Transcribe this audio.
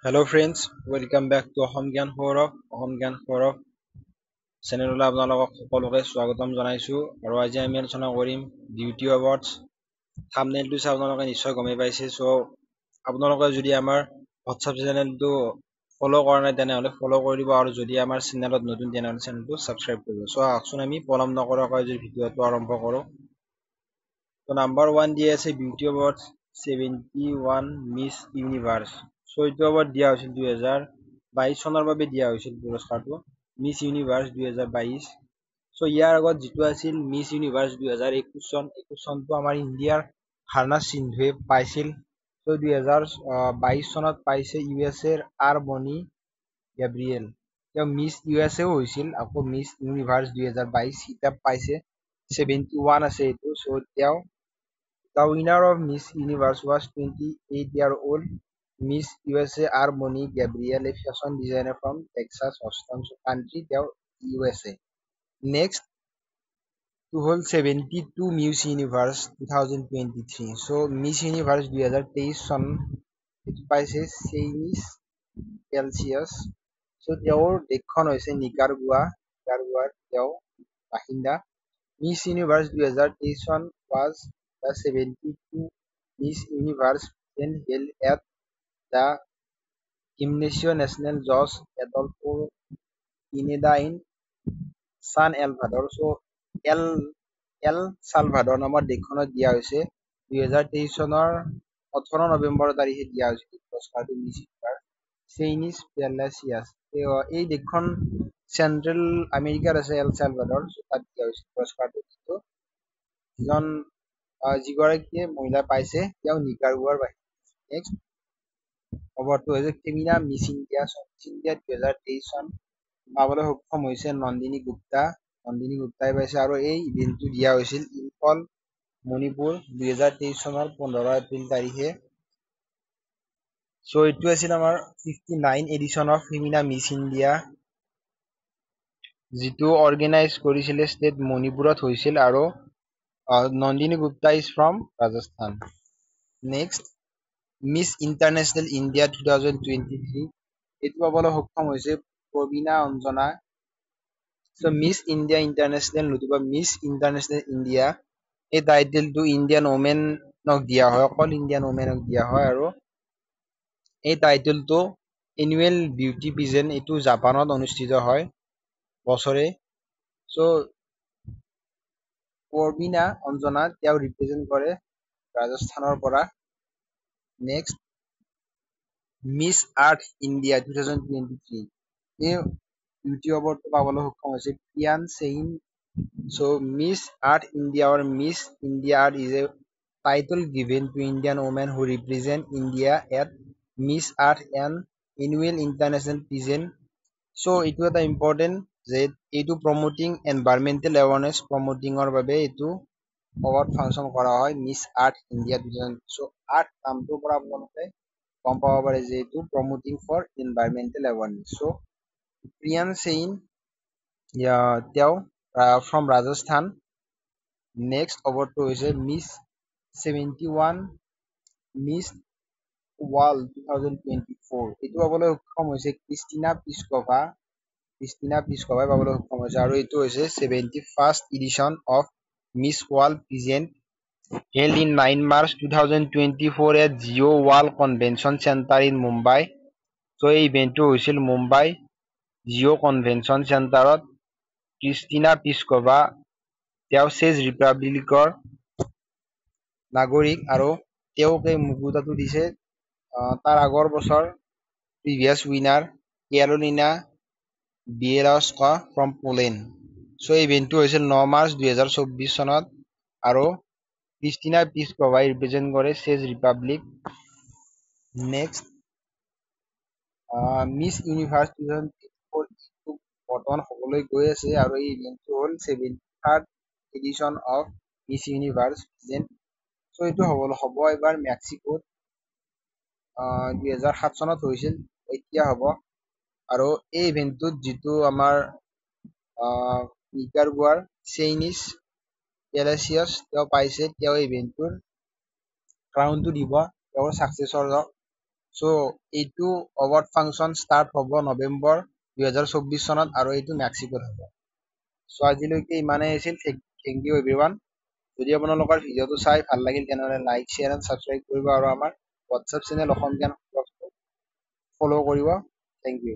Hello friends, welcome back to Assam জ্ঞান সৌৰভ চেনেললৈ আপোনালোকক সকলোকে স্বাগতম জনাইছো আৰু আজি আমি আলোচনা কৰিম বিউটি এৱাৰ্ডছ। থাম্বনেইলটো চাই আপোনালোকে নিশ্চয় গমেই পাইছে। আপোনালোকে যদি আমাৰ হোৱাটছআপ চেনেলটো ফলো কৰা নাই তেনেহ'লে ফলো কৰি দিব আৰু যদি আমাৰ চেনেলত নতুন তেনেহ'লে চেনেলটো ছাবস্ক্ৰাইব কৰিব। আহকচোন আমি পলম নকৰাকৈ যদি ভিডিঅ'টো আৰম্ভ কৰোঁ। নাম্বাৰ 1 দিয়া আছে বিউটি এৱাৰ্ডছ 71 মিছ ইউনিভাৰ্ছ। এইটো এৱাৰ্ড দিয়া হৈছিল 2022 চনৰ বাবে দিয়া হৈছিল পুৰস্কাৰটো মিছ ইউনিভাৰ্ছ 2022। ইয়াৰ আগত যিটো আছিল মিছ ইউনিভাৰ্ছ 2021 চনটো আমাৰ ইণ্ডিয়াৰ হাৰনা সিন্ধুৱে পাইছিল। 2022 চনত পাইছে ইউএছএৰ আৰ বনি গেব্ৰিয়েল। তেওঁ মিছ ইউএছএও হৈছিল, আকৌ মিছ ইউনিভাৰ্ছ 2022 কিতাপ পাইছে 71 আছে এইটো। তেওঁ The winner of Miss Universe was 28-year-old Miss USA R. Moni Gabriel, a fashion designer from Texas, Austin country, USA. Next, to hold 72 Miss Universe 2023. Miss Universe 2023 চন এইটো পাইছে চেইনিছ কেলচিয়াছ। তেওঁৰ দেশখন হৈছে নিকাৰগুৱাৰ তেওঁ বাসিন্দা। Miss Universe 2023 চন was the 72 Miss Universe then held at the Gimnasio Nacional Jose Adolfo Pineda in San Salvador. El Salvador নামৰ দেশখনত দিয়া হৈছে 2023 চনৰ 18 নৱেম্বৰ তাৰিখে দিয়া হৈছিল পুৰস্কাৰটো মিছ ইউনিভাৰ্ছ চেইনিছ পেলাচিয়াছ। এই দেশখন চেন্ট্ৰেল আমেৰিকাত আছে এল সালভাডৰ। তাত দিয়া হৈছিল পুৰস্কাৰটো। যিগৰাকীয়ে মহিলা পাইছে তেওঁ নিকাৰগুৱাৰ বাসিন্দা। নেক্সট খবৰটো হৈছে ফেমিনা মিছ ইণ্ডিয়া 2023 চন পাবলৈ সক্ষম হৈছে নন্দিনী গুপ্তাই পাইছে আৰু এই ইভেন্টটো দিয়া হৈছিল ইম্ফল মণিপুৰ 2023 চনৰ 15 এপ্ৰিল তাৰিখে। এইটো আছিল আমাৰ 59 edition of Femina miss India, যিটো অৰ্গেনাইজ কৰিছিলে ষ্টেট মণিপুৰত হৈছিল আৰু Nandini Gupta is from Rajasthan. Next miss international India 2023 এইটো পাবলৈ সক্ষম হৈছে Praveena Anjana. Miss India international নতুবা মিছ ইণ্টাৰনেশ্যনেল ইণ্ডিয়া এই টাইটেলটো ইণ্ডিয়ান ওমেনক দিয়া হয়, অকল ইণ্ডিয়ান ওমেনক দিয়া হয়। আৰু এই টাইটেলটো এনুৱেল বিউটি পিজেণ্ট এইটো জাপানত অনুষ্ঠিত হয় বছৰে। প্ৰবীণা অঞ্জনা তেওঁ ৰিপ্ৰেজেণ্ট কৰে ৰাজস্থানৰ পৰা। নেক্সট মিছ আৰ্থ ইণ্ডিয়া 2023 এই বিউটি এৱাৰ্ডটো পাবলৈ সক্ষম হৈছে Priyan Sain. Miss Earth India or Miss India Earth is a title given to Indian women who represent India at Miss Earth and annual international pageant. এইটো এটা ইম্পৰ্টেণ্ট যে এইটো প্ৰমোটিং এনভাইৰনমেণ্টেল এৱাৰনেছ প্ৰমোটিঙৰ বাবে এইটো এৱাৰ্ড ফাংচন কৰা হয় মিছ আৰ্থ ইণ্ডিয়া 2023। আৰ্থ নামটোৰ পৰা আপোনালোকে গম পাব পাৰে যে এইটো promoting for environmental awareness. Priyan Sain তেওঁ ফ্ৰম ৰাজস্থান। নেক্সট খবৰটো হৈছে মিছ 71 মিছ ৱাৰ্ল্ড 2024 এইটো পাবলৈ সক্ষম হৈছে ক্ৰিষ্টিনা পিস্কোভাই পাবলৈ সক্ষম হৈছে আৰু এইটো হৈছে 71st edition of miss world present held in 9 March 2024 at Geo World Convention Center in Mumbai. এই ইভেন্টটো হৈছিল মুম্বাই জিঅ' কনভেনশ্যন চেণ্টাৰত। ক্ৰিষ্টিনা পিস্কোভা তেওঁ চেজ ৰিপাব্লিকৰ নাগৰিক আৰু তেওঁক এই মুকুতাটো দিছে তাৰ আগৰ বছৰ previous winner Karolina Bielawska from Poland. এই ইভেন্টটো হৈছিল 9 মাৰ্চ 2024 চনত আৰু ক্ৰিষ্টিনা পিস্কোভাই ৰিপ্ৰেজেণ্ট কৰে চেজ ৰিপাব্লিক। নেক্সট মিছ ইউনিভাৰ্ছ 2024 বৰ্তমান হ'বলৈ গৈ আছে আৰু এই ইভেন্টটো হ'ল 73rd edition of miss universe present. এইটো হ'ব এবাৰ মেক্সিকোত 2007 চনত হৈছিল, এতিয়া হ'ব। আৰু এই ইভেন্টটোত যিটো আমাৰ নিকাৰগুৱাৰ চেইনিছ পেলাচিয়াছ তেওঁ পাইছে, তেওঁ ইভেন্টটোৰ ক্ৰাউনটো দিব তেওঁৰ ছাকচেছৰক। চ' এইটো অৱাৰ্ড ফাংচন ষ্টাৰ্ট হ'ব নৱেম্বৰ 2024 চনত আৰু এইটো মেক্সিকোত হ'ব। চ' আজিলৈকে ইমানেই আছিল। Thank you everyone. যদি আপোনালোকৰ ভিডিঅ'টো চাই ভাল লাগিল তেনেহ'লে লাইক, শ্বেয়াৰ এণ্ড ছাবস্ক্ৰাইব কৰিব আৰু আমাৰ WhatsApp channel Assam Gyan follow' কৰিব। Thank U.